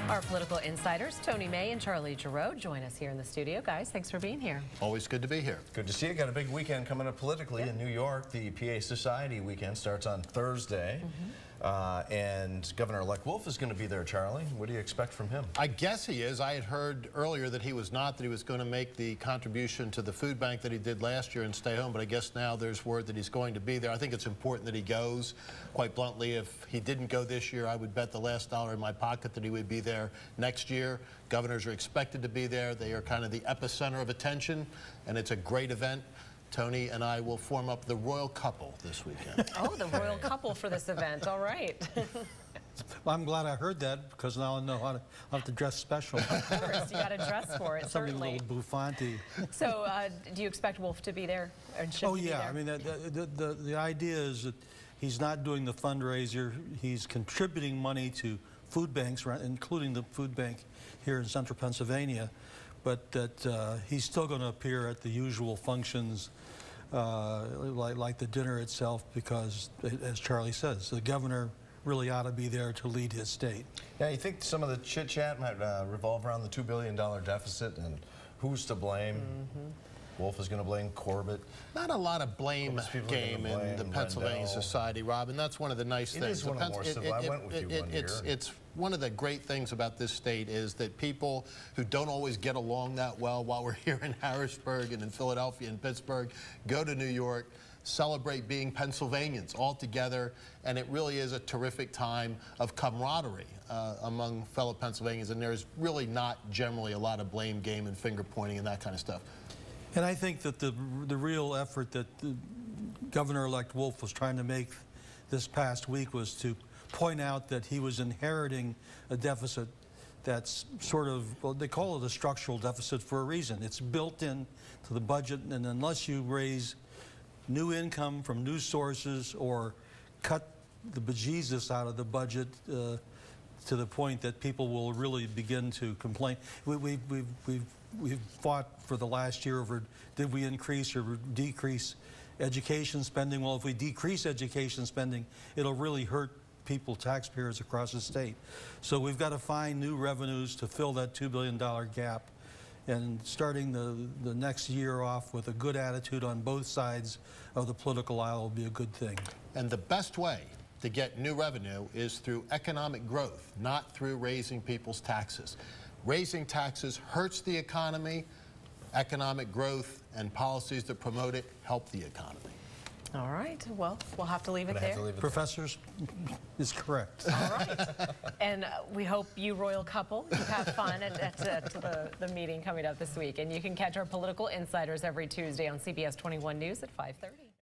Our political insiders, Tony May and Charlie Giroux, join us here in the studio. Guys, thanks for being here. Always good to be here. Good to see you. Got a big weekend coming up politically in New York. The PA Society weekend starts on Thursday. And Governor-elect Wolf is going to be there, Charlie. What do you expect from him? I guess he is. I had heard earlier that he was not, that he was going to make the contribution to the food bank that he did last year and stay home, but I guess now there's word that he's going to be there. I think it's important that he goes. Quite bluntly, if he didn't go this year, I would bet the last dollar in my pocket that he would be there next year. Governors are expected to be there. They are kind of the epicenter of attention, and it's a great event. Tony and I will form up the royal couple this weekend. Oh, the royal couple for this event. All right. Well, I'm glad I heard that because now I know how to, I'll have to dress special. Of course, you got to dress for it, Something certainly. a little bouffant-y. So, do you expect Wolf to be there? Or should he be there? I mean, the idea is that he's not doing the fundraiser. He's contributing money to food banks, including the food bank here in central Pennsylvania, but that he's still going to appear at the usual functions like the dinner itself because, as Charlie says, the governor really ought to be there to lead his state. Yeah, you think some of the chit-chat might revolve around the $2 billion deficit and who's to blame? Wolf is going to blame Corbett. Not a lot of blame game in the Pennsylvania Society, Rob, and that's one of the nice things. It is one of the more civil. I went with you one year. It's one of the great things about this state is that people who don't always get along that well while we're here in Harrisburg and in Philadelphia and Pittsburgh go to New York, celebrate being Pennsylvanians all together, and it really is a terrific time of camaraderie among fellow Pennsylvanians, and there's really not generally a lot of blame game and finger pointing and that kind of stuff. And I think that the real effort that Governor-elect Wolf was trying to make this past week was to point out that he was inheriting a deficit that's sort of, well, they call it a structural deficit for a reason. It's built in to the budget, and unless you raise new income from new sources or cut the bejesus out of the budget to the point that people will really begin to complain. We've fought for the last year over did we increase or decrease education spending. Well, if we decrease education spending, it'll really hurt people, taxpayers across the state. So we've got to find new revenues to fill that $2 billion gap. And starting the next year off with a good attitude on both sides of the political aisle will be a good thing. And the best way to get new revenue is through economic growth, not through raising people's taxes. Raising taxes hurts the economy. Economic growth and policies that promote it help the economy. All right. Well, we'll have to leave it there. Professors is correct. All right. And we hope you royal couple, you have fun at the meeting coming up this week. And you can catch our political insiders every Tuesday on CBS 21 News at 5:30.